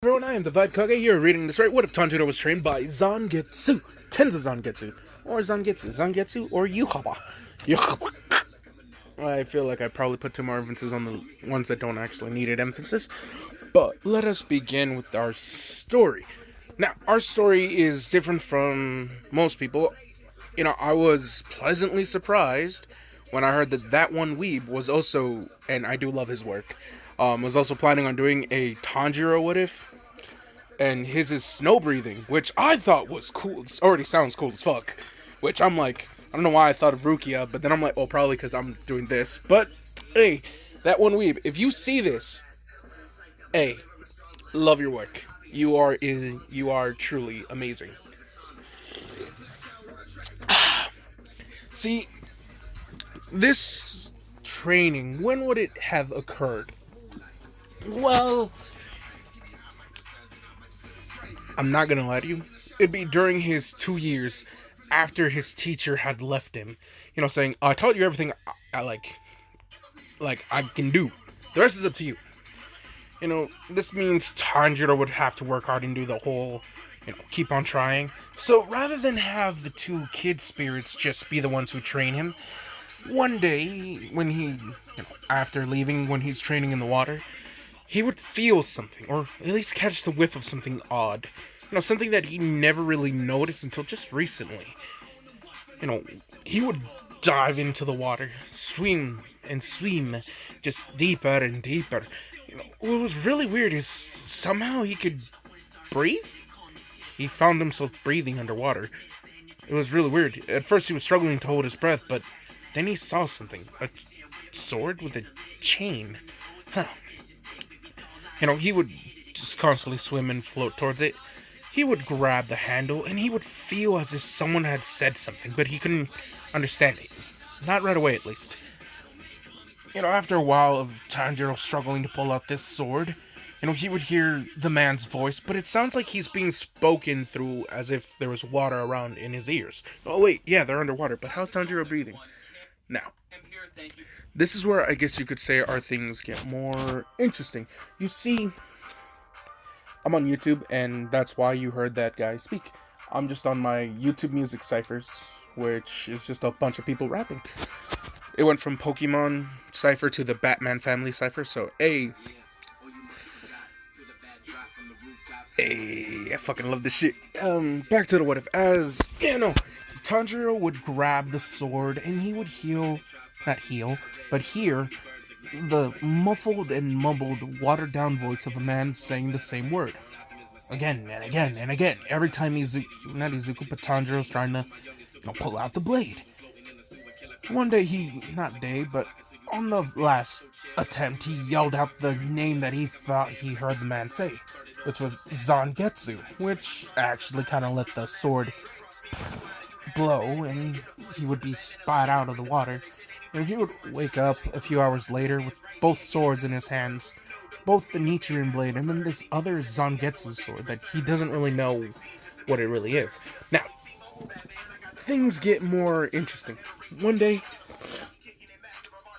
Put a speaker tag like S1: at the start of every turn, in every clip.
S1: Everyone, I am the Vibe Kage here reading this right. What if Tanjiro was trained by Zangetsu? Tenza Zangetsu. Or Zangetsu. Zangetsu or Yuhaba. Yuhaba. I feel like I probably put too more emphasis on the ones that don't actually need an emphasis. But let us begin with our story. Now, our story is different from most people. I was pleasantly surprised when I heard that one weeb was also, and I do love his work, was also planning on doing a Tanjiro what if, and his is snow breathing, which I thought was cool. It already sounds cool as fuck. Which I'm like, I don't know why I thought of Rukia, but then I'm like, oh, probably because I'm doing this. But hey, that one weeb, if you see this, hey, love your work. You are truly amazing. See, this training, when would it have occurred? Well, I'm not gonna lie to you. It'd be during his 2 years after his teacher had left him. Saying, I taught you everything I like I can do. The rest is up to you. This means Tanjiro would have to work hard and do the whole, keep on trying. So rather than have the two kid spirits just be the ones who train him, one day when after leaving, when he's training in the water, he would feel something, or at least catch the whiff of something odd. Something that he never really noticed until just recently. He would dive into the water, swim and swim, just deeper and deeper. What was really weird is somehow he could breathe. He found himself breathing underwater. It was really weird. At first he was struggling to hold his breath, but then he saw something. A sword with a chain. Huh. He would just constantly swim and float towards it. He would grab the handle, and he would feel as if someone had said something, but he couldn't understand it. Not right away, at least. After a while of Tanjiro struggling to pull out this sword, he would hear the man's voice, but it sounds like he's being spoken through as if there was water around in his ears. Oh, wait, yeah, they're underwater, but how's Tanjiro breathing? Now, this is where I guess you could say our things get more interesting. You see, I'm on YouTube, and that's why you heard that guy speak. I'm just on my YouTube Music Ciphers, which is just a bunch of people rapping. It went from Pokemon Cypher to the Batman Family Cypher, so I fucking love this shit. Back to the what if. As, Tanjiro would grab the sword, and he would hear the muffled and mumbled, watered-down voice of a man saying the same word. Again and again and again. Every time not Izuku, but Tanjiro's trying to, pull out the blade. One day but on the last attempt, he yelled out the name that he thought he heard the man say, which was Zangetsu, which actually kind of let the sword blow, and he would be spat out of the water. And he would wake up a few hours later with both swords in his hands, both the Nichiren blade and then this other Zangetsu sword that he doesn't really know what it really is. Now, things get more interesting. One day,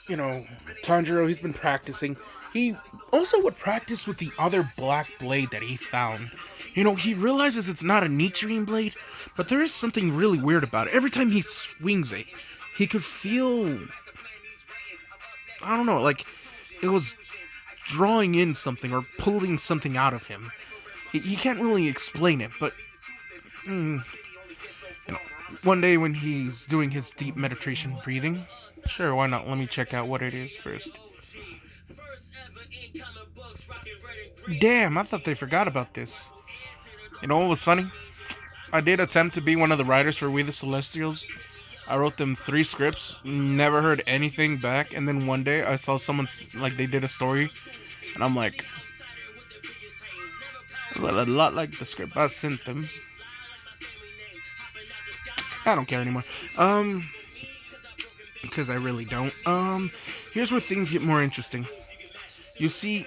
S1: Tanjiro, he's been practicing. He also would practice with the other black blade that he found. He realizes it's not a Nichiren blade, but there is something really weird about it. Every time he swings it, he could feel, I don't know, like it was drawing in something or pulling something out of him. He can't really explain it, but one day when he's doing his deep meditation breathing, sure, why not? Let me check out what it is first. Damn, I thought they forgot about this. You know what was funny? I did attempt to be one of the writers for We the Celestials. I wrote them 3 scripts, never heard anything back, and then one day I saw someone, they did a story, and I'm like, well, a lot like the script I sent them. I don't care anymore. Because I really don't. Here's where things get more interesting. You see,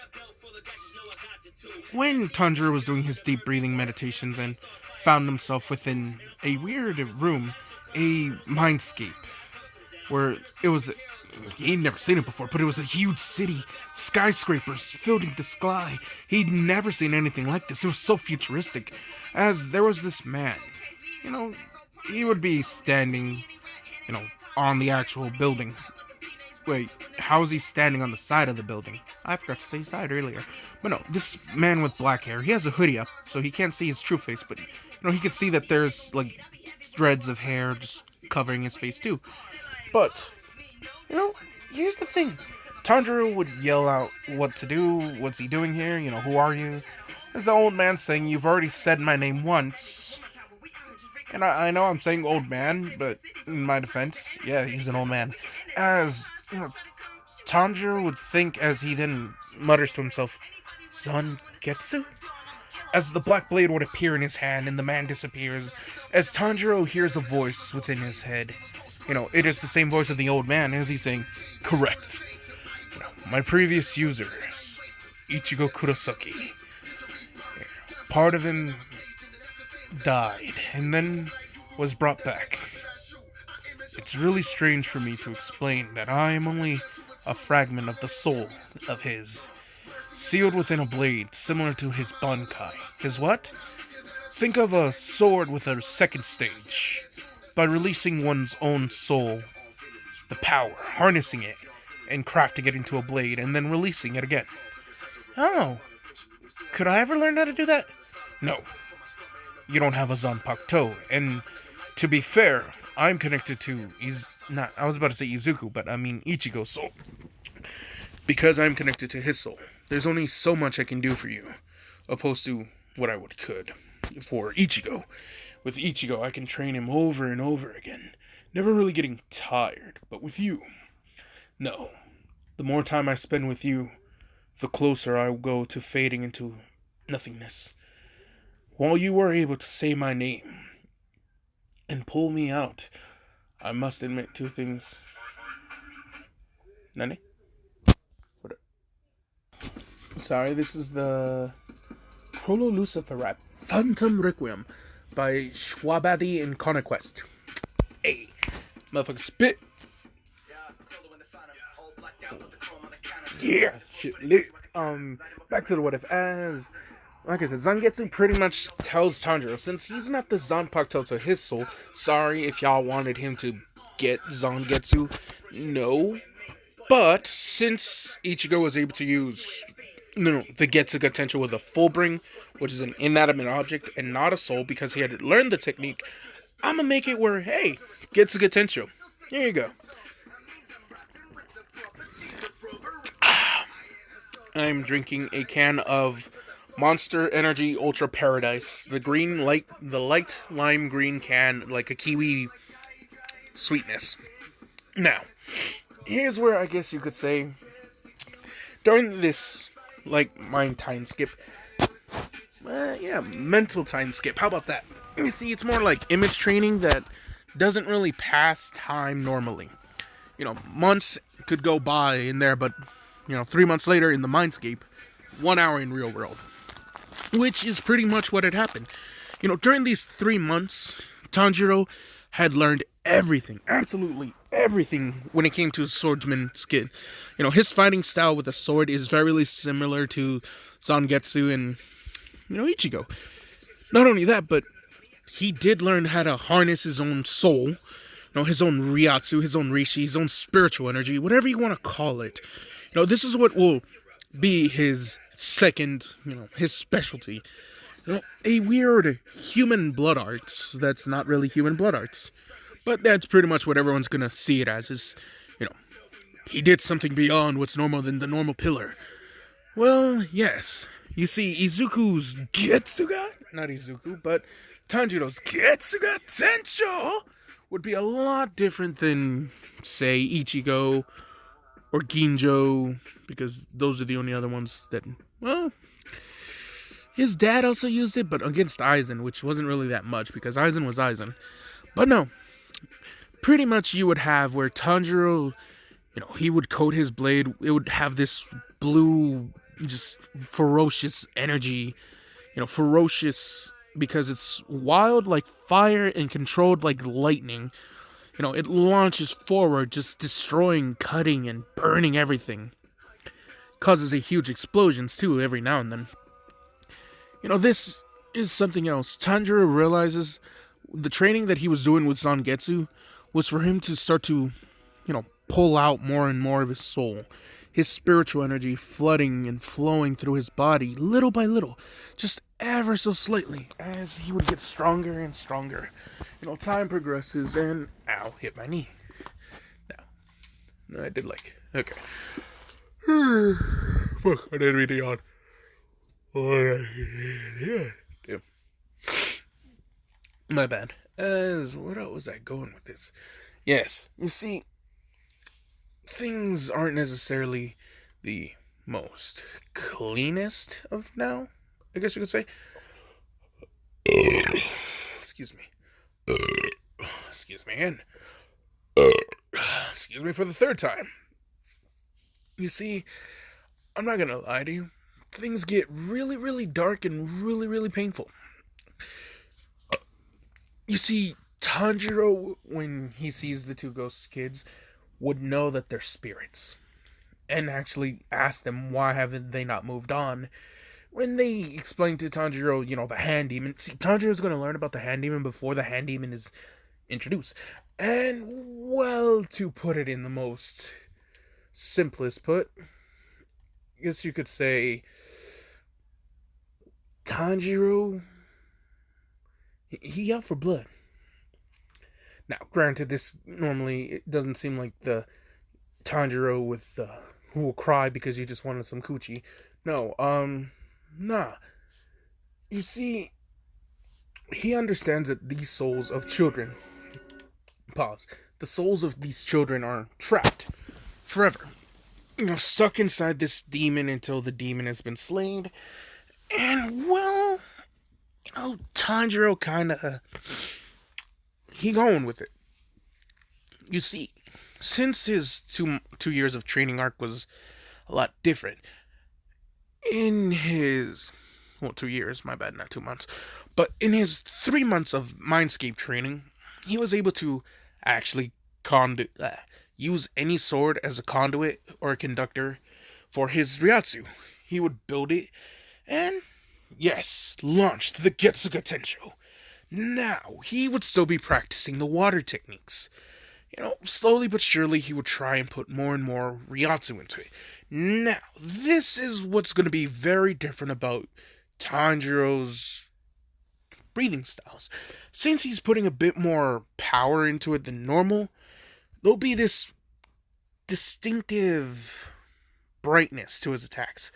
S1: when Tanjiro was doing his deep breathing meditations and found himself within a weird room, a Mindscape, where it was He'd never seen it before, but it was a huge city, skyscrapers filling the sky. He'd never seen anything like this. It was so futuristic. As there was this man, you know, he would be standing, on the actual building. Wait, how is he standing on the side of the building? I forgot to say side earlier. But no, this man with black hair, he has a hoodie up, so he can't see his true face, but, he can see that there's, like, threads of hair just covering his face, too. But, here's the thing. Tanjiro would yell out what to do, what's he doing here, who are you? As the old man saying, you've already said my name once. And I know I'm saying old man, but in my defense, yeah, he's an old man. As, Tanjiro would think as he then mutters to himself, Zangetsu? As the black blade would appear in his hand and the man disappears, as Tanjiro hears a voice within his head. It is the same voice of the old man as he's saying, correct. My previous user, Ichigo Kurosaki, part of him died and then was brought back. It's really strange for me to explain that I am only a fragment of the soul of his, sealed within a blade similar to his Bankai. His what? Think of a sword with a second stage. By releasing one's own soul, the power, harnessing it, and crafting it into a blade, and then releasing it again. Oh, could I ever learn how to do that? No. You don't have a Zanpakuto, and to be fair, I'm connected to I was about to say Izuku, but I mean Ichigo's soul. Because I'm connected to his soul, there's only so much I can do for you, opposed to what I could for Ichigo. With Ichigo, I can train him over and over again, never really getting tired, but with you, no. The more time I spend with you, the closer I will go to fading into nothingness. While you were able to say my name and pull me out, I must admit two things. Nani? What? Sorry, this is the Prolo Lucifer rap, Phantom Requiem, by Schwabadi and Conquest. Hey, motherfucker, spit. Yeah, shit lit. Back to the what if. As like I said, Zangetsu pretty much tells Tanjiro, since he's not the Zanpakuto to his soul, sorry if y'all wanted him to get Zangetsu, no. But since Ichigo was able to use the getsuga Tensho with a full bring, which is an inanimate object and not a soul, because he had learned the technique, I'm gonna make it where, hey, getsuga Tensho. Here you go. I'm drinking a can of Monster Energy Ultra Paradise. The light lime green can, like a kiwi sweetness. Now, here's where I guess you could say, during this, mind time skip, mental time skip, how about that? You see, it's more like image training that doesn't really pass time normally. Months could go by in there, but 3 months later in the Mindscape, 1 hour in real world. Which is pretty much what had happened. During these 3 months, Tanjiro had learned everything, absolutely everything, when it came to swordsman skill. His fighting style with a sword is very similar to Zangetsu and, Ichigo. Not only that, but he did learn how to harness his own soul, his own Ryatsu, his own Rishi, his own spiritual energy, whatever you want to call it. This is what will be his second, his specialty. A weird human blood arts that's not really human blood arts. But that's pretty much what everyone's gonna see it as, is, he did something beyond what's normal than the normal pillar. Well, yes. You see, Izuku's getsuga, not Izuku, but Tanjiro's getsuga Tensho would be a lot different than, say, Ichigo or Ginjo, because those are the only other ones that, well, his dad also used it, but against Aizen, which wasn't really that much, because Aizen was Aizen. But no, pretty much you would have where Tanjiro, he would coat his blade, it would have this blue, just ferocious energy, ferocious because it's wild like fire and controlled like lightning. It launches forward, just destroying, cutting, and burning everything. Causes a huge explosions too every now and then. This is something else. Tanjiro realizes the training that he was doing with Zangetsu was for him to start to, pull out more and more of his soul, his spiritual energy flooding and flowing through his body little by little, just ever so slightly, as he would get stronger and stronger. Time progresses and, ow, hit my knee. No, I did okay. Fuck, I didn't read it on. Yeah. My bad. Where was I going with this? Yes, you see, things aren't necessarily the most cleanest of now, I guess you could say. Excuse me. Excuse me again. Excuse me for the third time. You see, I'm not gonna lie to you. Things get really, really dark and really, really painful. You see, Tanjiro, when he sees the two ghost kids, would know that they're spirits. And actually ask them why haven't they not moved on. When they explain to Tanjiro, the hand demon. See, Tanjiro's going to learn about the hand demon before the hand demon is introduced. And, well, to put it in the most simplest put, I guess you could say Tanjiro, he out for blood. Now, granted, this normally it doesn't seem like the Tanjiro with who will cry because you just wanted some coochie. No, nah. You see, he understands that these souls of children, the souls of these children are trapped forever. Stuck inside this demon until the demon has been slain. And, well, Tanjiro kinda, he going with it. You see, since his two years of training arc was a lot different, in his 2 years, my bad, not 2 months, but in his 3 months of Mindscape training, he was able to actually use any sword as a conduit or a conductor for his Ryatsu. He would build it and, yes, launched the Getsuga Tensho. Now, he would still be practicing the water techniques. Slowly but surely he would try and put more and more Ryatsu into it. Now, this is what's going to be very different about Tanjiro's breathing styles. Since he's putting a bit more power into it than normal, there'll be this distinctive brightness to his attacks.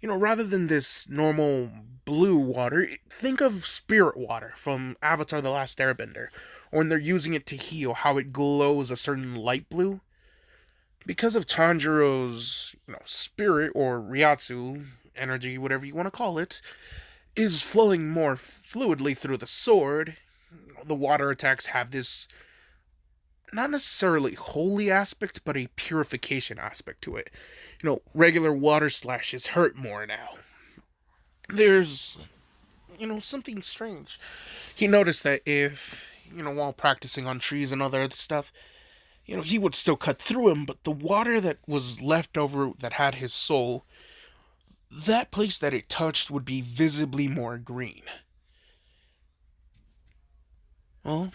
S1: Rather than this normal blue water, think of spirit water from Avatar The Last Airbender, or when they're using it to heal, how it glows a certain light blue. Because of Tanjiro's, spirit, or Ryatsu, energy, whatever you want to call it, is flowing more fluidly through the sword, the water attacks have this not necessarily holy aspect, but a purification aspect to it. Regular water slashes hurt more now. There's, something strange. He noticed that if, while practicing on trees and other stuff, he would still cut through him, but the water that was left over that had his soul, that place that it touched would be visibly more green. Well,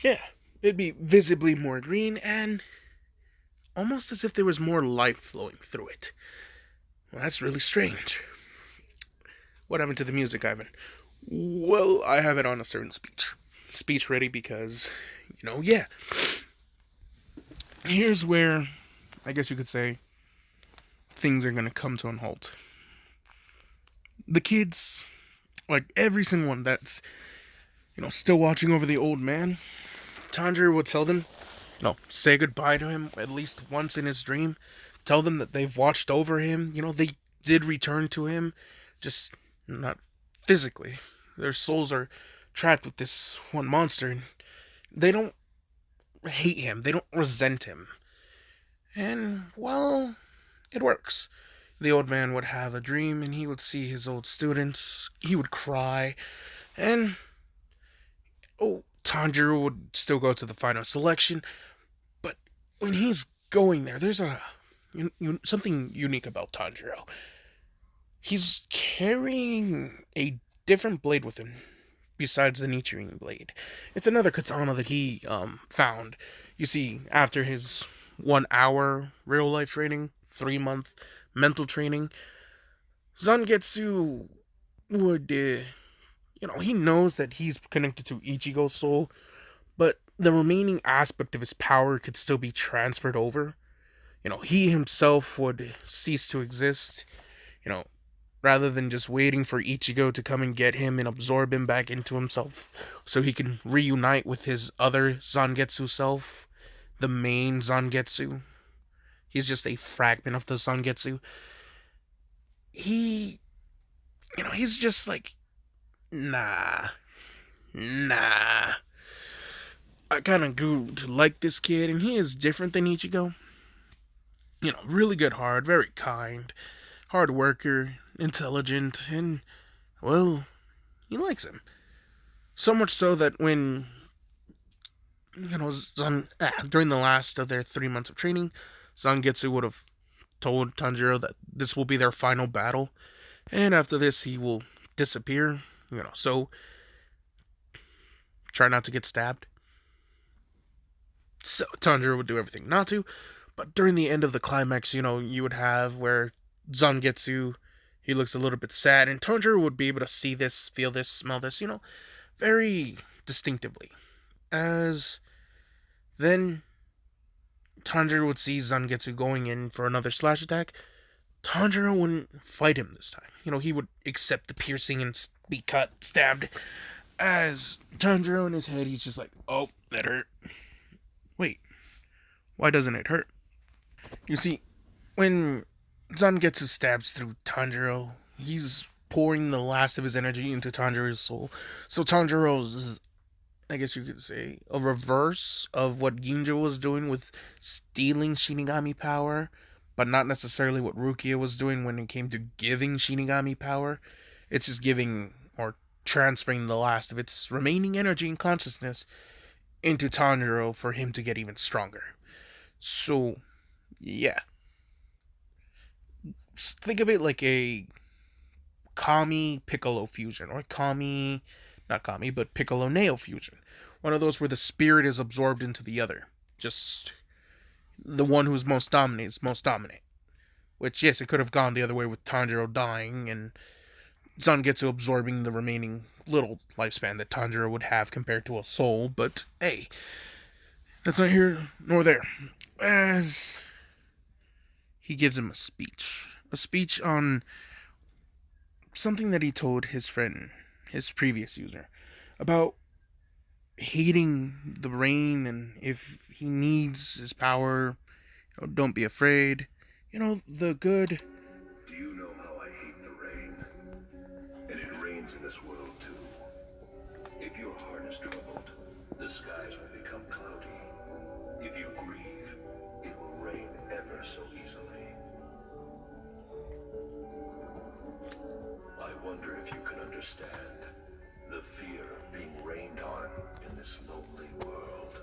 S1: yeah, it'd be visibly more green and almost as if there was more life flowing through it. Well, that's really strange. What happened to the music, Ivan? Well, I have it on a certain speech ready because, yeah. Here's where, I guess you could say, things are going to come to a halt. The kids, like every single one that's, still watching over the old man, Tanjiro would tell them, say goodbye to him at least once in his dream. Tell them that they've watched over him. They did return to him, just not physically. Their souls are trapped with this one monster, and they don't hate him. They don't resent him. And, well, it works. The old man would have a dream, and he would see his old students. He would cry. And Tanjiro would still go to the final selection, but when he's going there, there's something unique about Tanjiro. He's carrying a different blade with him besides the Nichiren blade. It's another katana that he found. You see, after his 1 hour real life training, 3 month mental training, Zangetsu would, he knows that he's connected to Ichigo's soul, but the remaining aspect of his power could still be transferred over. He himself would cease to exist, you know, rather than just waiting for Ichigo to come and get him and absorb him back into himself so he can reunite with his other Zangetsu self, the main Zangetsu. He's just a fragment of the Zangetsu. He's just like, nah. I kind of grew to like this kid, and he is different than Ichigo. Really good heart, very kind, hard worker, intelligent, and, well, he likes him. So much so that when, during the last of their 3 months of training, Zangetsu would have told Tanjiro that this will be their final battle, and after this he will disappear, so try not to get stabbed. So Tanjiro would do everything not to, but during the end of the climax, you would have where Zangetsu, he looks a little bit sad, and Tanjiro would be able to see this, feel this, smell this, very distinctively. As then Tanjiro would see Zangetsu going in for another slash attack, Tanjiro wouldn't fight him this time. He would accept the piercing and be cut, stabbed. As Tanjiro in his head, he's just like, oh, that hurt. Wait, why doesn't it hurt? You see, when Zangetsu stabs through Tanjiro, he's pouring the last of his energy into Tanjiro's soul. So Tanjiro's, I guess you could say, a reverse of what Ginjo was doing with stealing Shinigami power, but not necessarily what Rukia was doing when it came to giving Shinigami power. It's just giving or transferring the last of its remaining energy and consciousness into Tanjiro for him to get even stronger. So, yeah. Think of it like a Kami Piccolo fusion, or not Kami, but Piccolo Neo fusion. One of those where the spirit is absorbed into the other. Just the one who's most dominant is most dominant. Which, yes, it could have gone the other way with Tanjiro dying and Zangetsu absorbing the remaining little lifespan that Tanjiro would have compared to a soul, but hey, that's not here nor there. As he gives him a speech on something that he told his friend, his previous user, about hating the rain, and if he needs his power, don't be afraid. The good.
S2: Do you know how I hate the rain? And it rains in this world too. If your heart is troubled, the skies will become cloudy. If you grieve, it will rain ever so easily. I wonder if you can understand the fear of being rained on in this lonely world.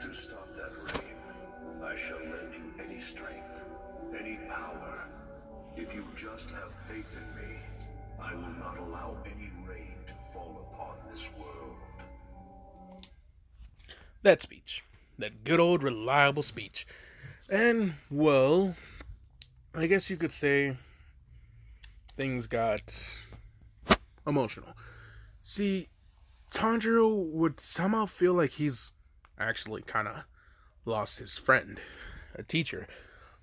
S2: To stop that rain, I shall lend you any strength, any power. If you just have faith in me, I will not allow any rain to fall upon this world.
S1: That speech. That good old reliable speech. And, well, I guess you could say things got emotional. See, Tanjiro would somehow feel like he's actually kind of lost his friend, a teacher.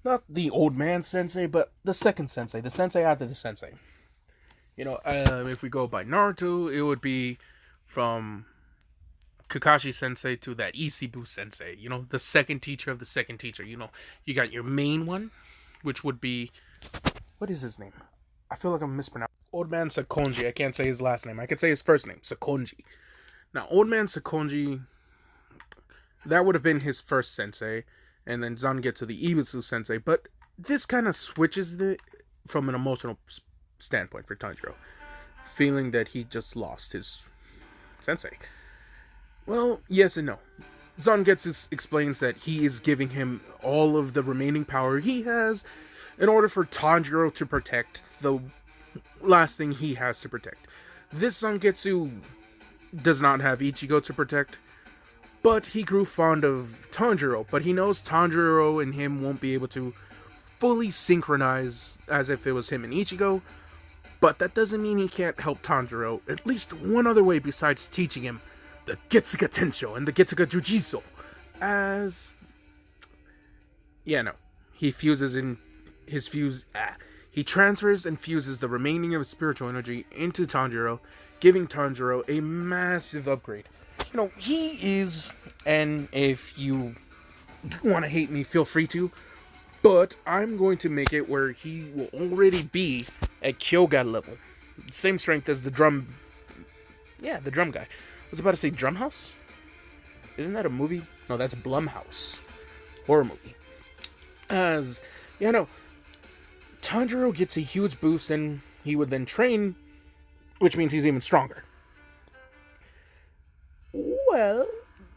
S1: Not the old man sensei, but the second sensei, the sensei after the sensei. If we go by Naruto, it would be from Kakashi sensei to that Isibu sensei. The second teacher of the second teacher. You got your main one, which would be, what is his name? I feel like I'm mispronouncing. Old man Sakonji. I can't say his last name. I can say his first name, Sakonji. Now, old man Sakonji, that would have been his first sensei, and then Zangetsu the Ibutsu sensei. But this kind of switches from an emotional standpoint for Tanjiro. feeling that he just lost his sensei. Well, yes and no. Zangetsu explains that he is giving him all of the remaining power he has in order for Tanjiro to protect the last thing he has to protect. This Zangetsu does not have Ichigo to protect, but he grew fond of Tanjiro, but he knows Tanjiro and him won't be able to fully synchronize as if it was him and Ichigo, but that doesn't mean he can't help Tanjiro at least one other way besides teaching him the Getsuga Tensho and the Getsuga Jujitsu. As... yeah, no. He fuses in his fuse... He transfers and fuses the remaining of his spiritual energy into Tanjiro, giving Tanjiro a massive upgrade. You know, he is, and if you want to hate me, feel free to, but I'm going to make it where he will already be at Kyoga level. Same strength as the drum... yeah, the drum guy. I was about to say Drumhouse? Isn't that a movie? No, that's Blumhouse. Horror movie. As, yeah, no, Tanjiro gets a huge boost and he would then train, which means he's even stronger. Well,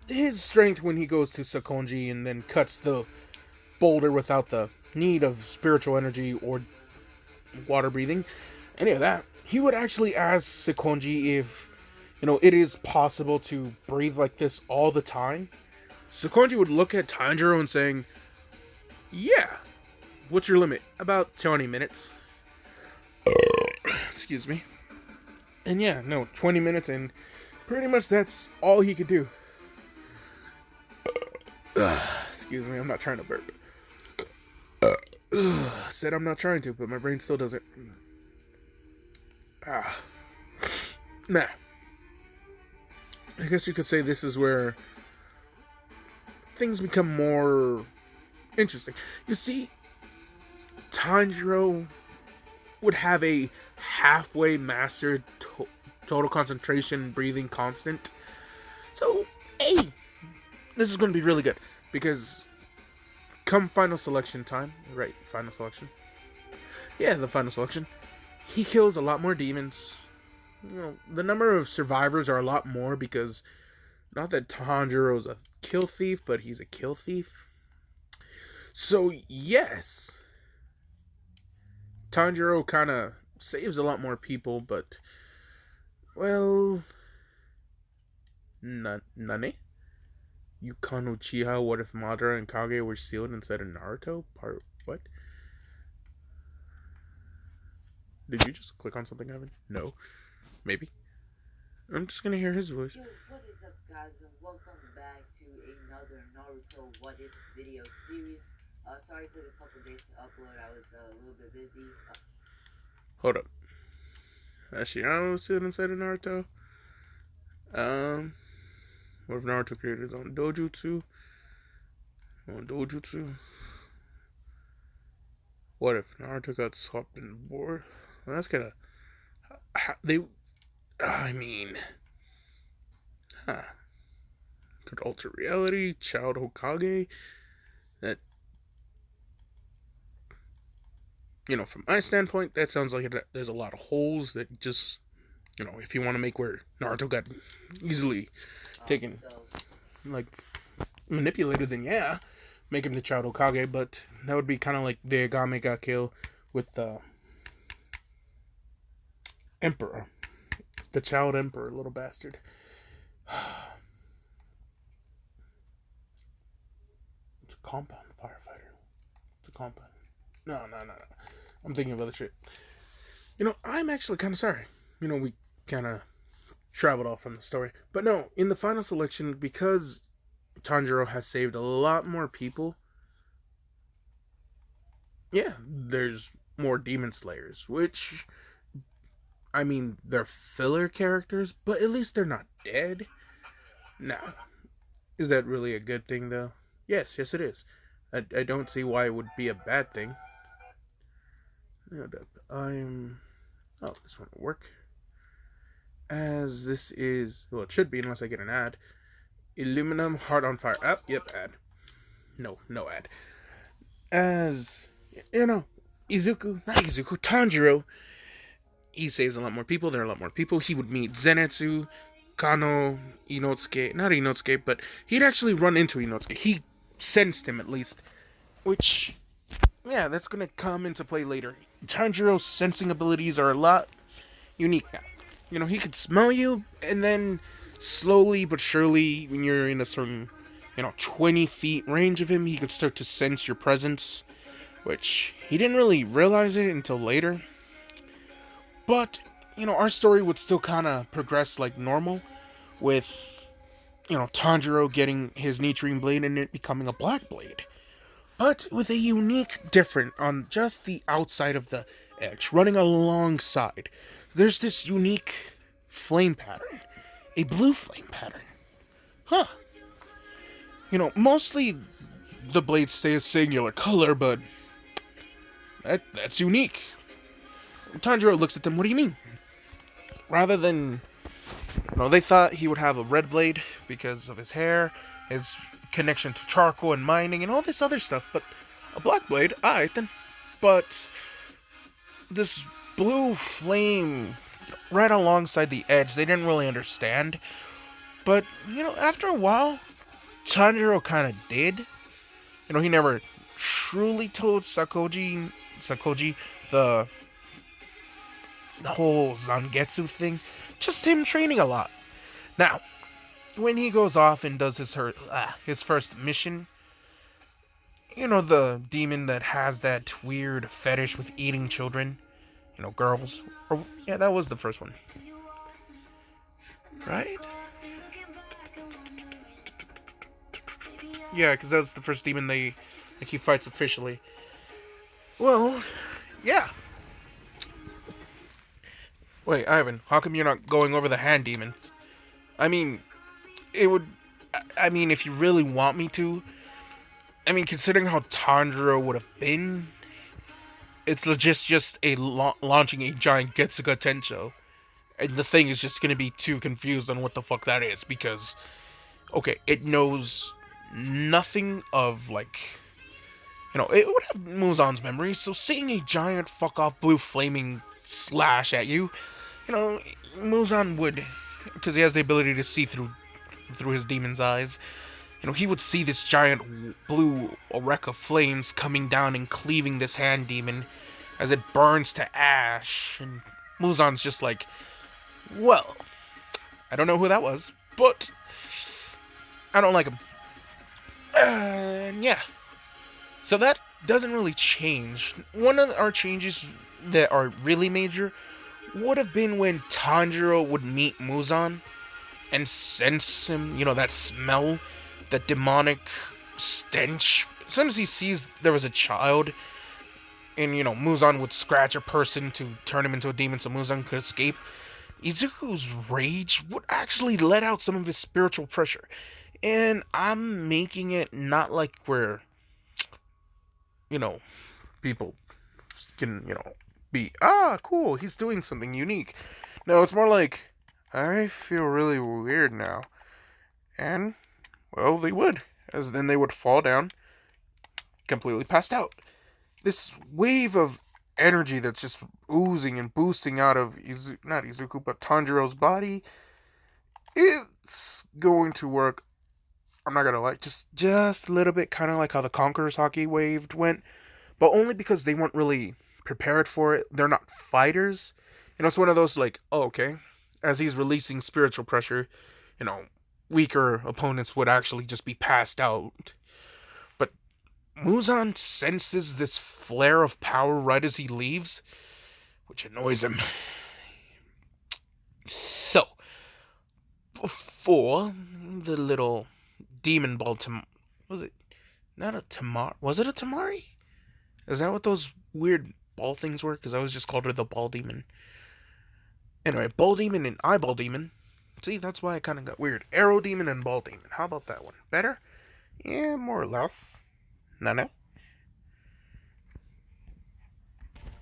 S1: his strength when he goes to Sakonji and then cuts the boulder without the need of spiritual energy or water breathing, any of that, he would actually ask Sakonji if, you know, it is possible to breathe like this all the time. Sakonji would look at Tanjiro and saying, yeah, what's your limit? About 20 minutes. Excuse me. And yeah, no, 20 minutes and pretty much that's all he could do. Excuse me, I'm not trying to burp. Said I'm not trying to, but my brain still doesn't. Nah. I guess you could say this is where things become more interesting. You see, Tanjiro would have a halfway mastered total concentration breathing constant. So, hey, this is going to be really good. Because come final selection time, right, final selection. Yeah, the final selection. He kills a lot more demons. You know, the number of survivors are a lot more because not that Tanjiro's a kill thief, but he's a kill thief. So, yes, Tanjiro kind of saves a lot more people, but, well, Nane? Yukano Uchiha, what if Madara and Kage were sealed instead of Naruto? Part, what? Did you just click on something, Evan? No. Maybe. I'm just gonna hear his voice.
S3: Yo, what is up, guys, and welcome back to another Naruto What If video series. Sorry it took a couple days to upload. I was a little bit busy.
S1: Hold up. Ashirama was sealed inside of Naruto. What if Naruto created his own dojutsu? What if Naruto got swapped in the war? Well, that's kind of... Could alter reality, child Hokage. That, you know, from my standpoint, that sounds like there's a lot of holes that just, you know, if you want to make where Naruto got easily taken, like, manipulated, then yeah, make him the child Hokage, but that would be kind of like the Agame got killed with the Emperor. The child Emperor, little bastard. It's a compound firefighter. It's a compound. No. I'm thinking of other shit. You know, I'm actually kind of sorry. You know, we kind of traveled off from the story. But no, in the final selection, because Tanjiro has saved a lot more people, yeah, there's more Demon Slayers, which, I mean, they're filler characters, but at least they're not dead. Now, is that really a good thing, though? Yes, it is. I don't see why it would be a bad thing. Oh, this won't work. As this is... well, it should be, unless I get an ad. Aluminum, heart on fire. Oh, yep, ad. No ad. As, you know, Tanjiro, he saves a lot more people. There are a lot more people. He would meet Zenitsu, Kanao, Inosuke. Not Inosuke, but he'd actually run into Inosuke. He sensed him, at least. Which, yeah, that's going to come into play later. Tanjiro's sensing abilities are a lot unique now. You know, he could smell you, and then slowly but surely, when you're in a certain, 20 feet range of him, he could start to sense your presence, which he didn't really realize it until later. But, our story would still kind of progress like normal, with, Tanjiro getting his Nichiren blade and it becoming a black blade. But with a unique difference on just the outside of the edge, running alongside. There's this unique flame pattern. A blue flame pattern. Huh. Mostly the blades stay a singular color, but that's unique. Tanjiro looks at them, what do you mean? Rather than, they thought he would have a red blade because of his hair, his connection to charcoal and mining and all this other stuff, but a black blade, alright then. But this blue flame right alongside the edge, they didn't really understand. But, after a while, Tanjiro kind of did. He never truly told Sakoji the whole Zangetsu thing. Just him training a lot. Now, when he goes off and does his first mission, the demon that has that weird fetish with eating children, girls. Yeah, that was the first one. Right? Yeah, because that's the first demon he fights officially. Well, yeah. Wait, Ivan, how come you're not going over the hand demon? I mean, if you really want me to, considering how Tanjiro would have been, it's just launching a giant Getsuga Tensho. And the thing is just going to be too confused on what the fuck that is, because, okay, it knows nothing of, it would have Muzan's memories, so seeing a giant fuck-off blue flaming slash at you, Muzan would, because he has the ability to see through his demon's eyes, he would see this giant blue wreck of flames coming down and cleaving this hand demon as it burns to ash, and Muzan's just like, well, I don't know who that was, but I don't like him. And yeah. So that doesn't really change. One of our changes that are really major would have been when Tanjiro would meet Muzan and sense him, that smell, that demonic stench. As soon as he sees there was a child, and, Muzan would scratch a person to turn him into a demon so Muzan could escape, Izuku's rage would actually let out some of his spiritual pressure. And I'm making it not like we're, people can, be, cool, he's doing something unique. No, it's more like, I feel really weird now. And, well, they would. As then they would fall down, completely passed out. This wave of energy that's just oozing and boosting out of, not Izuku, but Tanjiro's body, it's going to work. I'm not gonna lie, just a little bit, kind of like how the Conqueror's Hockey wave went, but only because they weren't really prepared for it. They're not fighters. It's one of those like, oh, okay, as he's releasing spiritual pressure, weaker opponents would actually just be passed out. But Muzan senses this flare of power right as he leaves, which annoys him. So, before the little demon ball was it not a Tamar? Was it a Tamari? Is that what those weird ball things were? Because I always just called her the ball demon. Anyway, ball demon and eyeball demon. See, that's why I kind of got weird. Arrow demon and ball demon. How about that one? Better? Yeah, more or less. No.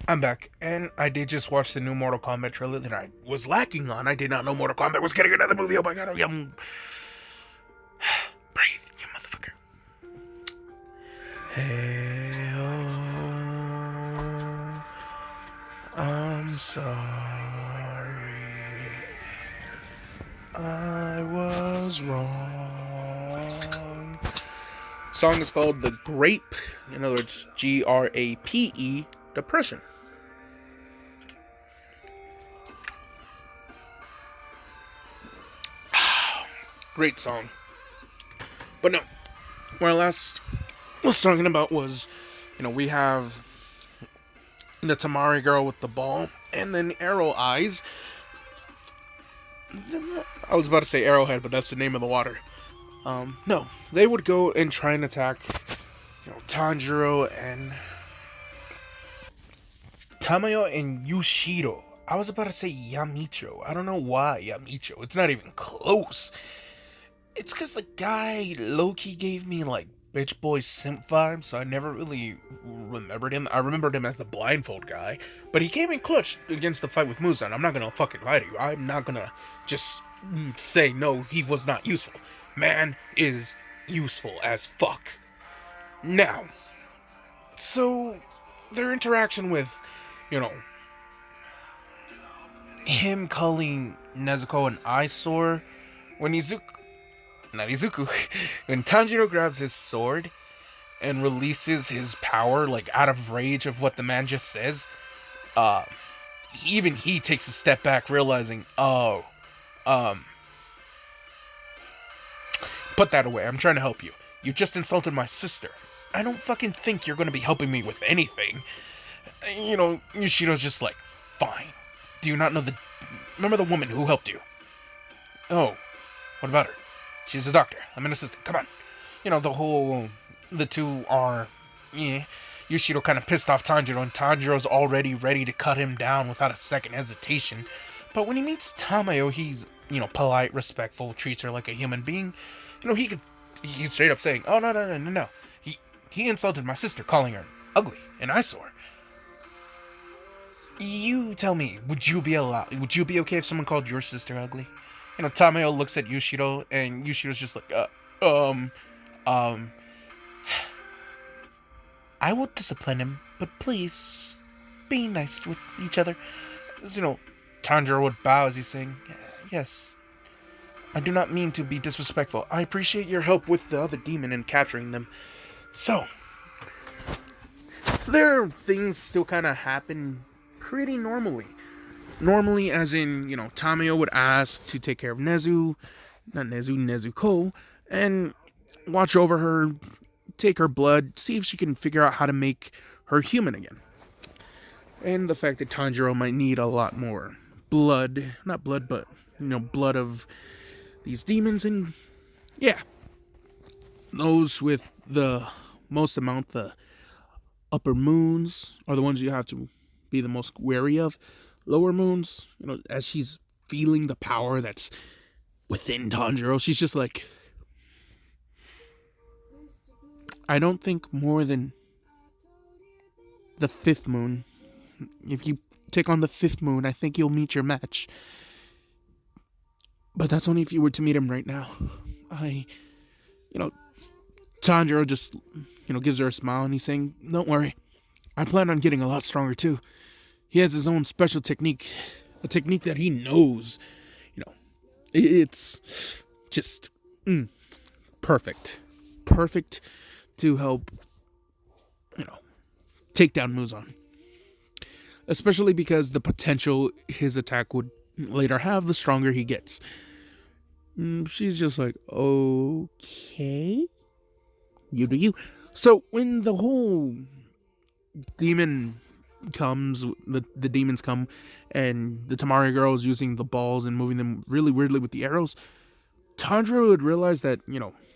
S1: I'm back, and I did just watch the new Mortal Kombat trailer that I was lacking on. I did not know Mortal Kombat was getting another movie. Oh my god, breathe, you motherfucker. Hey, I'm sorry. was wrong. Song is called The Grape. In other words, Grape, depression. Great song. But no, what I last was talking about was, we have the Tamari girl with the ball, and then Arrow Eyes. I was about to say Arrowhead, but that's the name of the water. No, they would go and try and attack, Tanjiro and Tamayo and Yushiro. I was about to say Yamicho. I don't know why Yamicho. It's not even close. It's because the guy low-key gave me, bitch boy simp vibes, so I never really remembered him. I remembered him as the blindfold guy, but he came in clutch against the fight with Muzan. I'm not gonna fucking lie to you. I'm not gonna just say, no, he was not useful. Man is useful as fuck. Now, so, their interaction with, him calling Nezuko an eyesore, when when Tanjiro grabs his sword and releases his power, out of rage of what the man just says, even he takes a step back, realizing, put that away, I'm trying to help you. You just insulted my sister. I don't fucking think you're gonna be helping me with anything. Yushiro's just like, fine. Do you not know remember the woman who helped you? Oh, what about her? She's a doctor. I'm an assistant. Come on. The two are, Yushiro kind of pissed off Tanjiro, and Tanjiro's already ready to cut him down without a second hesitation. But when he meets Tamayo, he's, polite, respectful, treats her like a human being. He's straight up saying, oh, no. He insulted my sister, calling her ugly, an eyesore. You tell me, would you be okay if someone called your sister ugly? Tamayo looks at Yushiro, and Yushiro's just like, I will discipline him, but please, be nice with each other. Tanjiro would bow as he's saying, yes, I do not mean to be disrespectful. I appreciate your help with the other demon and capturing them. So, there things still kind of happen pretty normally. Normally, as in, Tamayo would ask to take care of Nezuko, and watch over her, take her blood, see if she can figure out how to make her human again. And the fact that Tanjiro might need a lot more blood, not blood, but, blood of these demons, and, yeah. Those with the most amount, the upper moons, are the ones you have to be the most wary of. Lower moons, as she's feeling the power that's within Tanjiro, she's just like, I don't think more than the 5th moon. If you take on the 5th moon, I think you'll meet your match. But that's only if you were to meet him right now. Tanjiro just, gives her a smile, and he's saying, don't worry, I plan on getting a lot stronger too. He has his own special technique, a technique that he knows, it's just perfect to help, take down Muzan. Especially because the potential his attack would later have, the stronger he gets. She's just like, okay, you do you. So when the whole demon comes, the demons come, and the Tamari girl is using the balls and moving them really weirdly with the arrows, Tanjiro would realize that,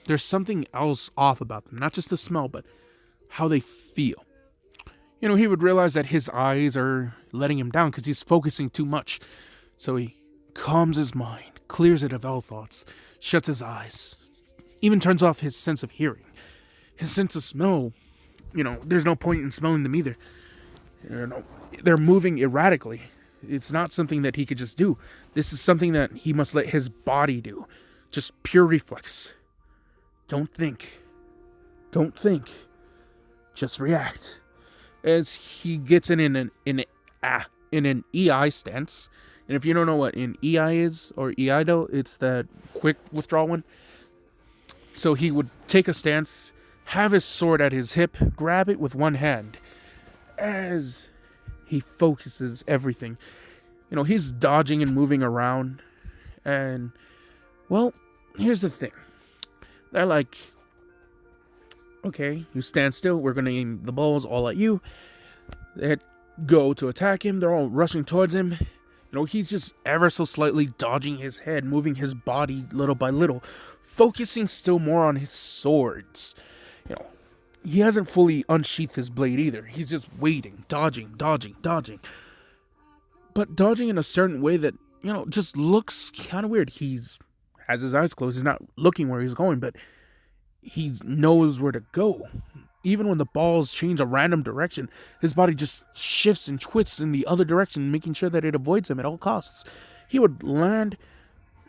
S1: there's something else off about them. Not just the smell, but how they feel. He would realize that his eyes are letting him down because he's focusing too much. So he calms his mind, clears it of all thoughts, shuts his eyes, even turns off his sense of hearing. His sense of smell, there's no point in smelling them either. They're moving erratically. It's not something that he could just do. This is something that he must let his body do. Just pure reflex. Don't think. Just react. As he gets in an EI stance, And if you don't know what an EI is, or Iaido, it's that quick withdrawal one. So he would take a stance, have his sword at his hip, grab it with one hand, as he focuses everything. He's dodging and moving around. And, well, here's the thing. They're like, okay, you stand still. We're going to aim the balls all at you. They go to attack him. They're all rushing towards him. He's just ever so slightly dodging his head, moving his body little by little, focusing still more on his swords. He hasn't fully unsheathed his blade either. He's just waiting, dodging. But dodging in a certain way that, just looks kind of weird. He's has his eyes closed. He's not looking where he's going, but he knows where to go. Even when the balls change a random direction, his body just shifts and twists in the other direction, making sure that it avoids him at all costs. He would land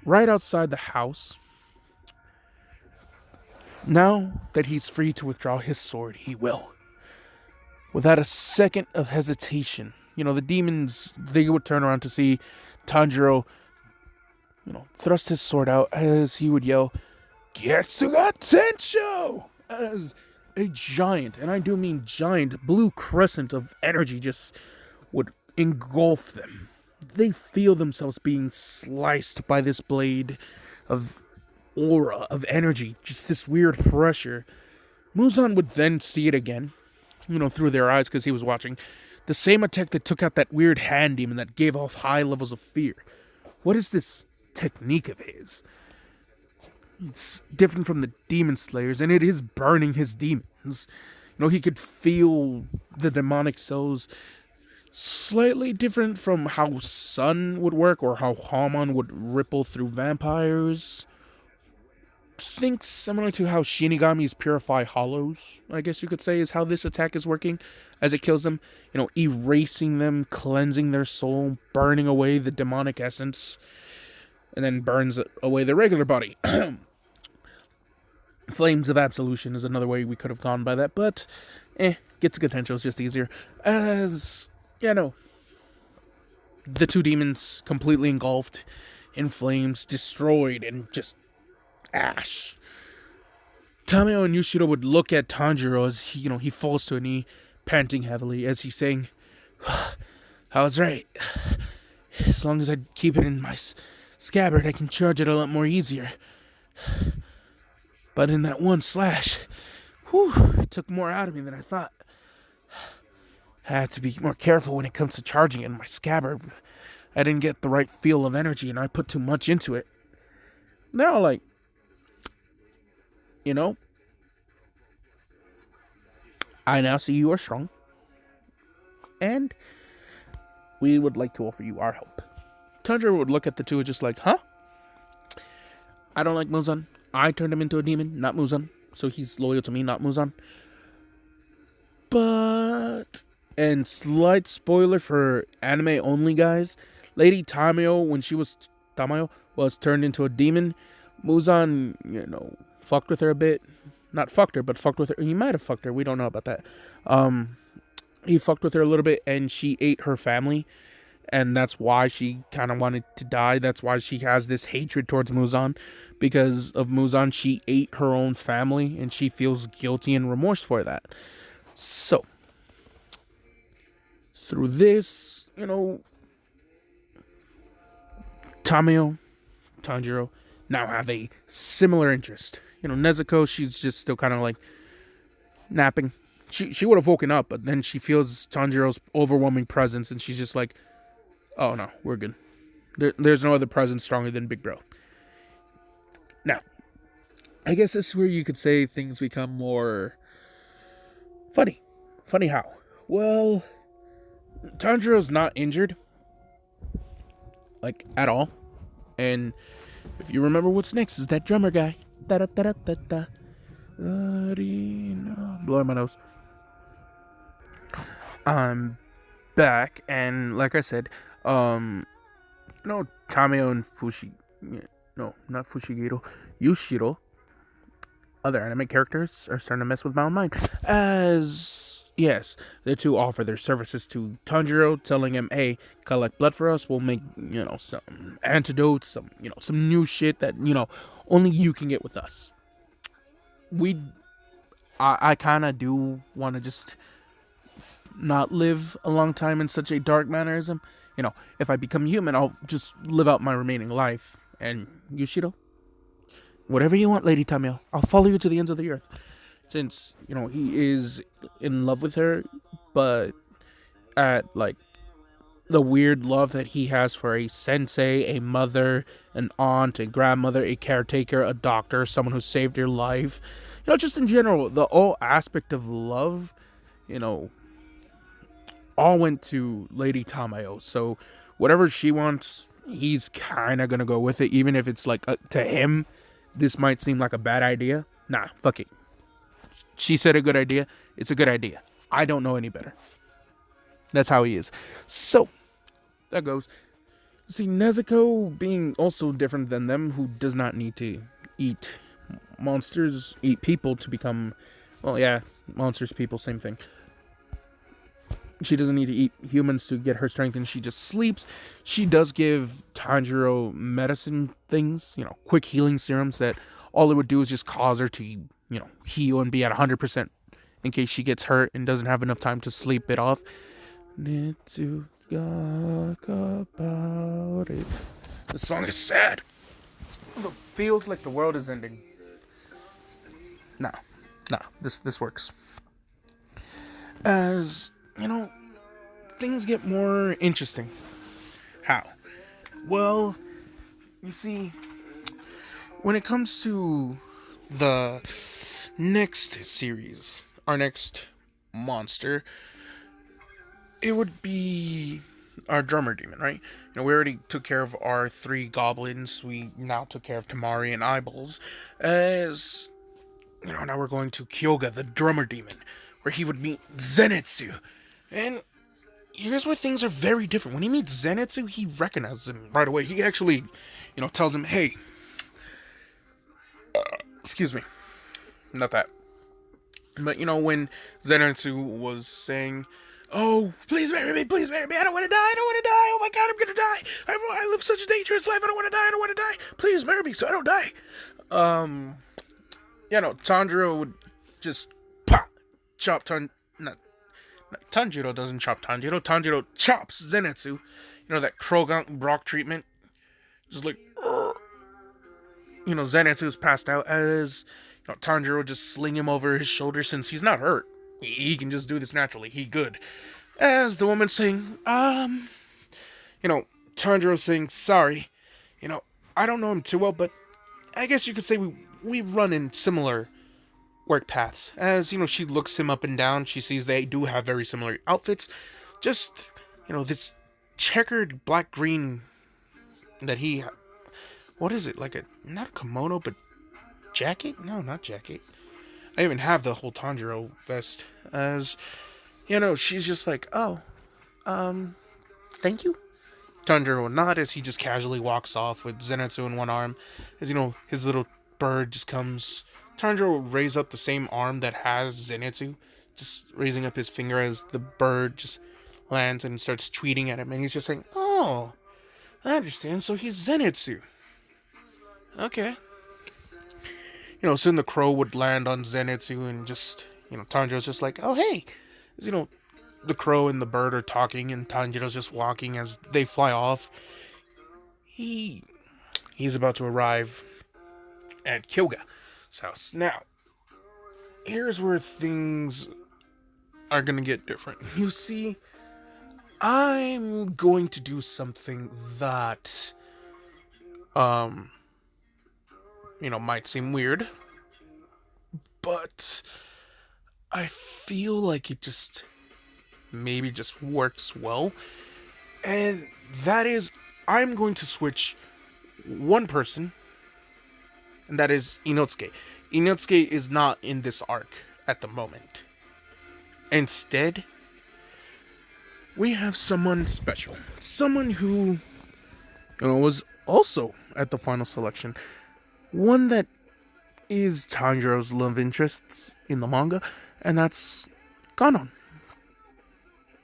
S1: right outside the house. Now that he's free to withdraw his sword, he will. Without a second of hesitation. The demons, they would turn around to see Tanjiro, thrust his sword out as he would yell, "Getsuga Tensho!" As a giant, and I do mean giant, blue crescent of energy just would engulf them. They feel themselves being sliced by this blade of aura, of energy, just this weird pressure. Muzan would then see it again, through their eyes because he was watching. The same attack that took out that weird hand demon that gave off high levels of fear. What is this technique of his? It's different from the demon slayers, and it is burning his demons. He could feel the demonic cells. Slightly different from how Sun would work or how Hamon would ripple through vampires. Think similar to how Shinigamis purify hollows, I guess you could say, is how this attack is working as it kills them. Erasing them, cleansing their soul, burning away the demonic essence, and then burns away their regular body. Flames of Absolution is another way we could have gone by that, but Getsuga Tensho is just easier. As, the two demons completely engulfed in flames, destroyed, and just ash. Tamayo and Yushiro would look at Tanjiro as he falls to a knee, panting heavily as he's saying, "I was right. As long as I keep it in my scabbard, I can charge it a lot more easier. But in that one slash, it took more out of me than I thought. I had to be more careful when it comes to charging it in my scabbard. I didn't get the right feel of energy, and I put too much into it." They're all like, I now see you are strong, and we would like to offer you our help. Tanjiro would look at the two just like, huh? I don't like Muzan. I turned him into a demon, not Muzan. So he's loyal to me, not Muzan. But, and slight spoiler for anime only guys, Lady Tamayo, when she was turned into a demon, Muzan, fucked with her a bit. Not fucked her, but fucked with her. He might have fucked her. We don't know about that. He fucked with her a little bit, and she ate her family. And that's why she kind of wanted to die. That's why she has this hatred towards Muzan. Because of Muzan, she ate her own family, and she feels guilty and remorse for that. So, through this, Tamayo, Tanjiro, now have a similar interest. Nezuko, she's just still kind of like napping. She would have woken up, but then she feels Tanjiro's overwhelming presence, and she's just like, oh no, we're good. There's no other presence stronger than Big Bro. Now, I guess this is where you could say things become more funny. Funny how? Well, Tanjiro's not injured, like, at all. And if you remember what's next is that drummer guy. Da-da-da-da-da-da. Blowing my nose. I'm back, and like I said, Tamayo and Yushiro, other anime characters are starting to mess with my own mind. As, Yes, the two offer their services to Tanjiro, telling him, "Hey, collect blood for us. We'll make some antidotes, some new shit that only you can get with us." We, I kind of do want to just not live a long time in such a dark mannerism. If I become human, I'll just live out my remaining life. And Yushiro, whatever you want, Lady Tamayo, I'll follow you to the ends of the earth. Since he is in love with her, but at like the weird love that he has for a sensei, a mother, an aunt, a grandmother, a caretaker, a doctor, someone who saved your life. Just in general, the whole aspect of love, all went to Lady Tamayo. So whatever she wants, he's kind of going to go with it, even if it's like, to him, this might seem like a bad idea. Nah, fuck it. She said a good idea. It's a good idea. I don't know any better. That's how he is. So, that goes. See, Nezuko being also different than them, who does not need to eat monsters, eat people to become, well, yeah, monsters, people, same thing. She doesn't need to eat humans to get her strength, and she just sleeps. She does give Tanjiro medicine things, quick healing serums that all it would do is just cause her to, heal and be at 100% in case she gets hurt and doesn't have enough time to sleep it off. Nezuko about it. The song is sad. It feels like the world is ending. Nah, this works. As things get more interesting. How? Well, you see, when it comes to the next series, our next monster, it would be our drummer demon, right? We already took care of our 3 goblins. We now took care of Tamari and Eyeballs. As now we're going to Kyoga, the drummer demon, where he would meet Zenitsu. And here's where things are very different. When he meets Zenitsu, he recognizes him right away. He actually, tells him, "Hey, excuse me, not that." But when Zenitsu was saying, "Oh, please marry me, I don't want to die, oh my god, I'm gonna die, I live such a dangerous life, I don't want to die, please marry me so I don't die." Tanjiro would just pop, chop Tanjiro doesn't chop Tanjiro. Tanjiro chops Zenitsu. That Krogunk Brock treatment. Just like, Zenitsu's passed out as, Tanjiro just sling him over his shoulder since he's not hurt. He can just do this naturally. He good. As the woman saying, Tanjiro saying, "Sorry, I don't know him too well, but I guess you could say we run in similar work paths." As, she looks him up and down. She sees they do have very similar outfits. Just, this checkered black-green that he... What is it? Like not a kimono, but jacket? No, not jacket. I even have the whole Tanjiro vest. As, she's just like, "Oh, thank you?" Tanjiro will nod as he just casually walks off with Zenitsu in one arm. As, his little bird just comes... Tanjiro will raise up the same arm that has Zenitsu, just raising up his finger as the bird just lands and starts tweeting at him. And he's just saying, "Oh, I understand, so he's Zenitsu. Okay." Soon the crow would land on Zenitsu and just, Tanjiro's just like, "Oh, hey." The crow and the bird are talking and Tanjiro's just walking as they fly off. He's about to arrive at Kyoga's house. Now, here's where things are going to get different. You see, I'm going to do something that, might seem weird, but I feel like it just works well. And that is, I'm going to switch one person, and that is Inosuke. Inosuke is not in this arc at the moment. Instead, we have someone special. Someone who was also at the final selection. One that is Tanjiro's love interests in the manga, and that's Kanao.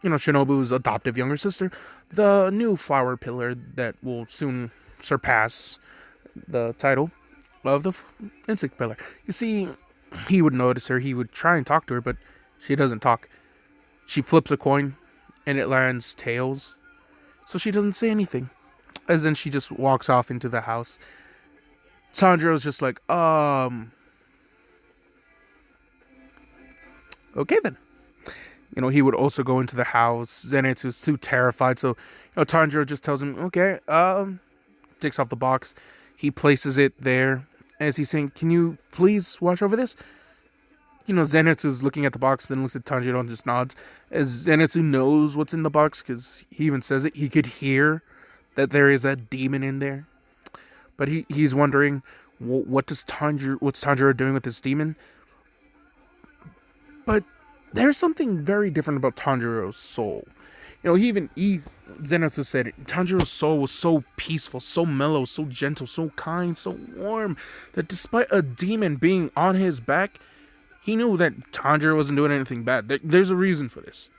S1: Shinobu's adoptive younger sister, the new flower pillar that will soon surpass the title of the insect pillar. You see, he would notice her, he would try and talk to her, but she doesn't talk. She flips a coin, and it lands tails, so she doesn't say anything. As then she just walks off into the house. Tanjiro's just like, okay then. He would also go into the house. Zenitsu's too terrified, so Tanjiro just tells him, okay, takes off the box. He places it there as he's saying, can you please watch over this? Zenitsu's looking at the box, then looks at Tanjiro and just nods. As Zenitsu knows what's in the box, because he even says it, he could hear that there is a demon in there. But he's wondering, what's Tanjiro doing with this demon? But there's something very different about Tanjiro's soul. Zenitsu said it, Tanjiro's soul was so peaceful, so mellow, so gentle, so kind, so warm, that despite a demon being on his back, he knew that Tanjiro wasn't doing anything bad. There's a reason for this.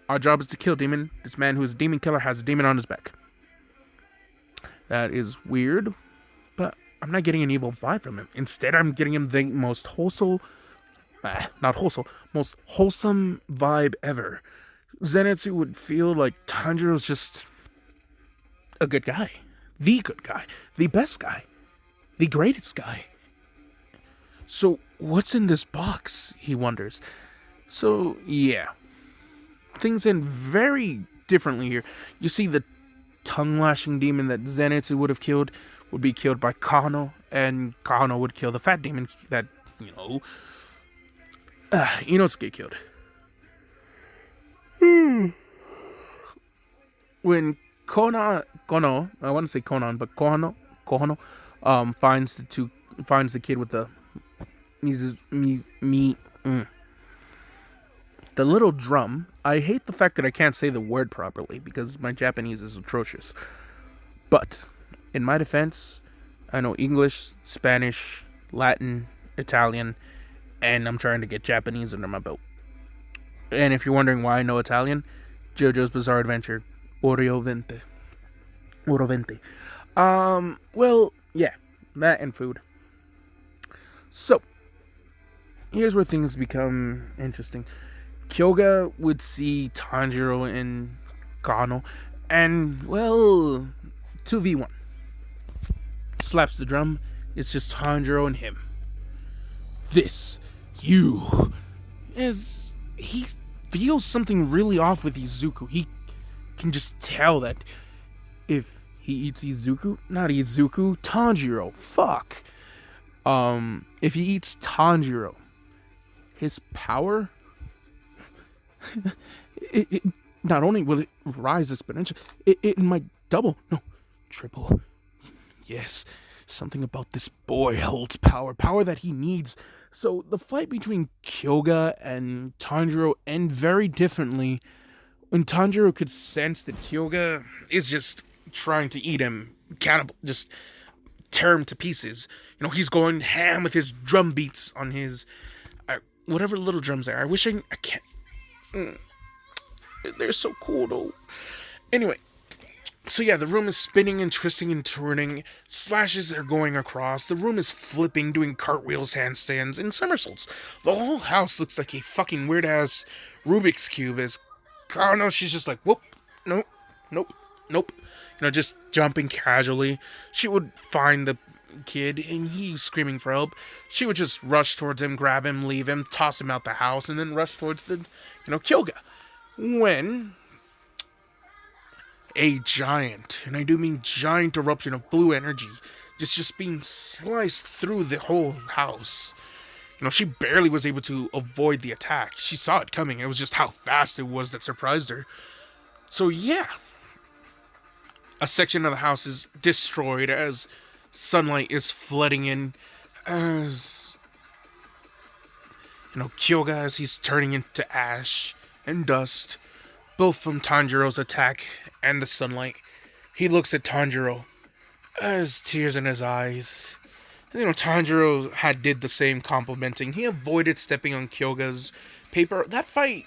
S1: Our job is to kill demon. This man who's a demon killer has a demon on his back. That is weird, but I'm not getting an evil vibe from him. Instead, I'm getting him the most most wholesome vibe ever. Zenitsu would feel like Tanjiro's just a good guy. The good guy. The best guy. The greatest guy. So, what's in this box? He wonders. So, yeah. Things end very differently here. You see, the tongue-lashing demon that Zenitsu would have killed would be killed by Kanao, and Kanao would kill the fat demon that, Inosuke killed. When Kono, I want to say Konan, but Kono, finds the kid with the the little drum. I hate the fact that I can't say the word properly because my Japanese is atrocious. But in my defense, I know English, Spanish, Latin, Italian, and I'm trying to get Japanese under my belt. And if you're wondering why I know Italian, JoJo's Bizarre Adventure, Oro Vente. Well, yeah, that and food. So, here's where things become interesting. Kyoga would see Tanjiro and Kanao, and, well, 2v1. Slaps the drum, it's just Tanjiro and him. He feels something really off with Izuku. He can just tell that if he eats Tanjiro, fuck. If he eats Tanjiro, his power, it not only will it rise exponentially, it might double, no, triple. Yes, something about this boy holds power that he needs. So the fight between Kyoga and Tanjiro end very differently when Tanjiro could sense that Kyoga is just trying to eat him, just tear him to pieces. He's going ham with his drum beats on his whatever little drums there. I wish I can't. They're so cool though. Anyway, so yeah, the room is spinning and twisting and turning. Slashes are going across. The room is flipping, doing cartwheels, handstands, and somersaults. The whole house looks like a fucking weird ass Rubik's Cube. As Kanao, she's just like, whoop, nope. Just jumping casually. She would find the kid and he's screaming for help. She would just rush towards him, grab him, leave him, toss him out the house, and then rush towards the, Kyoga. When a giant, and I do mean giant eruption of blue energy, just being sliced through the whole house. She barely was able to avoid the attack. She saw it coming. It was just how fast it was that surprised her. So yeah. A section of the house is destroyed as sunlight is flooding in. As, Kyoga, as he's turning into ash and dust, both from Tanjiro's attack and the sunlight. He looks at Tanjiro, as tears in his eyes. Tanjiro did the same complimenting. He avoided stepping on Kyoga's paper. That fight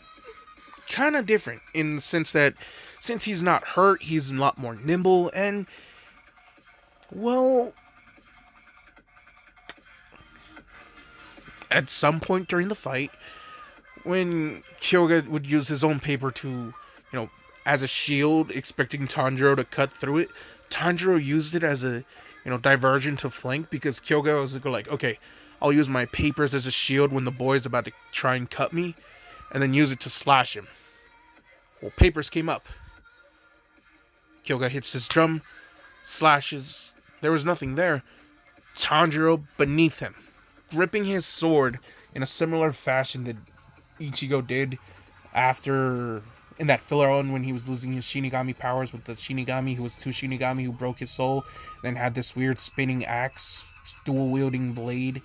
S1: kind of different in the sense that since he's not hurt, he's a lot more nimble, and, well, at some point during the fight, when Kyoga would use his own paper to, as a shield, expecting Tanjiro to cut through it, Tanjiro used it as a, diversion to flank, because Kyoga was like, okay, I'll use my papers as a shield when the boy's about to try and cut me, and then use it to slash him. Well, papers came up. Kyoga hits his drum, slashes. There was nothing there. Tanjiro beneath him, gripping his sword in a similar fashion that Ichigo did after in that filler one when he was losing his Shinigami powers with the Shinigami who was two Shinigami who broke his soul, then had this weird spinning axe, dual wielding blade,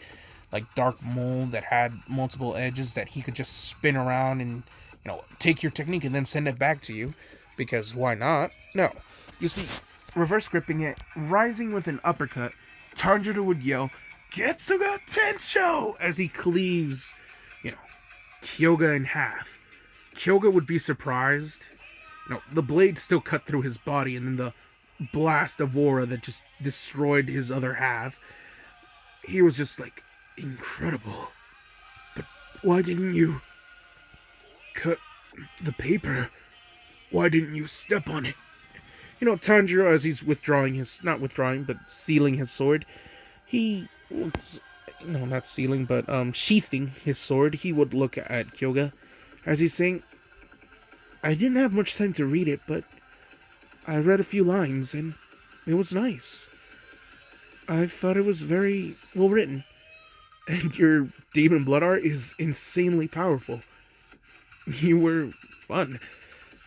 S1: like dark mold that had multiple edges that he could just spin around and, take your technique and then send it back to you, because why not? No. You see, reverse gripping it, rising with an uppercut, Tanjiro would yell, "Getsuga Tensho!" as he cleaves, Kyoga in half. Kyoga would be surprised. The blade still cut through his body, and then the blast of aura that just destroyed his other half. He was just like, incredible. But why didn't you cut the paper? Why didn't you step on it? Tanjiro, as he's not withdrawing, but sealing his sword, not sealing, but sheathing his sword, he would look at Kyoga as he's saying, I didn't have much time to read it, but I read a few lines, and it was nice. I thought it was very well written. And your demon blood art is insanely powerful. You were fun.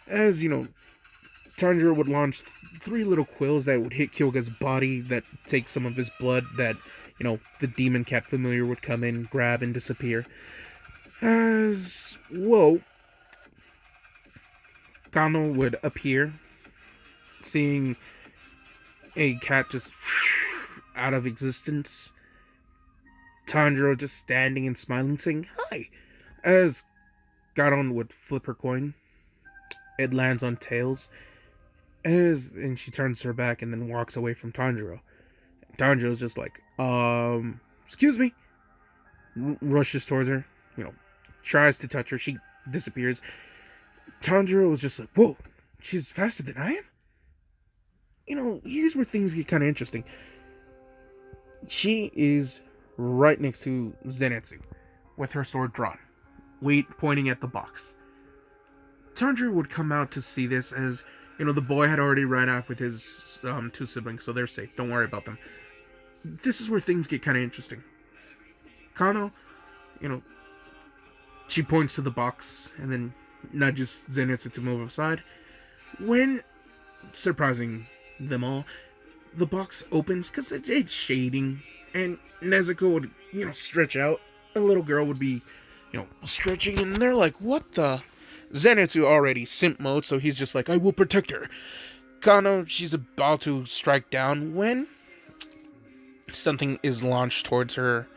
S1: As, Tanjiro would launch 3 little quills that would hit Kyoga's body that take some of his blood that, the demon cat familiar would come in, grab, and disappear. As, Kanao would appear, seeing a cat just out of existence. Tanjiro just standing and smiling, saying, "Hi!" As Garon would flip her coin. It lands on tails. And she turns her back and then walks away from Tanjiro. Tanjiro's just like, excuse me. Rushes towards her, tries to touch her. She disappears. Tanjiro was just like, whoa, she's faster than I am? Here's where things get kind of interesting. She is right next to Zenitsu, with her sword drawn, pointing at the box. Tanjiro would come out to see this as, the boy had already ran off with his 2 siblings, so they're safe. Don't worry about them. This is where things get kind of interesting. Kanao, she points to the box and then nudges Zenitsu to move aside. When, surprising them all, the box opens because it's shading, and Nezuko would, stretch out. A little girl would be, stretching, and they're like, what the? Zenitsu already simp mode, so he's just like, I will protect her. Kanao, she's about to strike down when something is launched towards her,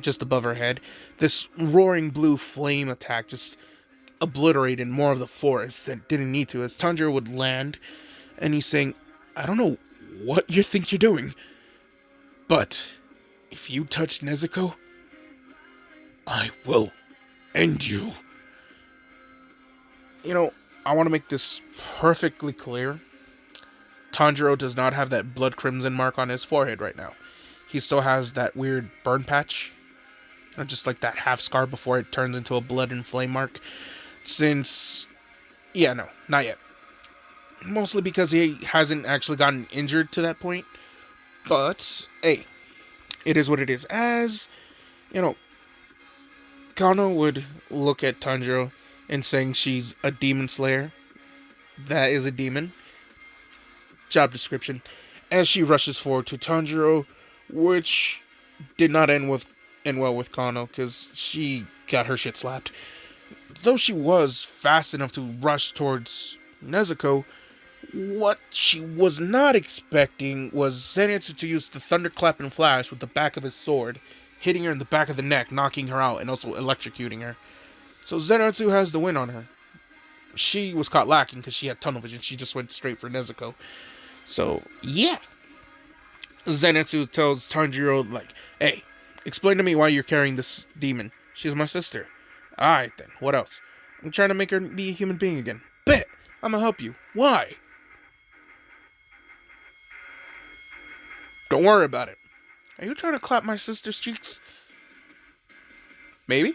S1: just above her head. This roaring blue flame attack just obliterated more of the forest that didn't need to, as Tanjiro would land, and he's saying, I don't know what you think you're doing, but if you touch Nezuko, I will end you. I want to make this perfectly clear. Tanjiro does not have that blood crimson mark on his forehead right now. He still has that weird burn patch. Just like that half scar before it turns into a blood and flame mark. No, not yet. Mostly because he hasn't actually gotten injured to that point. But, hey, it is what it is. As, Kanao would look at Tanjiro and saying she's a demon slayer. That is a demon. Job description. As she rushes forward to Tanjiro, which did not end well with Kanao, because she got her shit slapped. Though she was fast enough to rush towards Nezuko, what she was not expecting was Zenitsu to use the thunderclap and flash with the back of his sword, hitting her in the back of the neck, knocking her out, and also electrocuting her. So Zenitsu has the win on her. she was caught lacking because she had tunnel vision. She just went straight for Nezuko. So, yeah. Zenitsu tells Tanjiro, like, hey, explain to me why you're carrying this demon. She's my sister. Alright then, what else? I'm trying to make her be a human being again. Bet! I'm gonna help you. Why? Don't worry about it. Are you trying to clap my sister's cheeks? Maybe?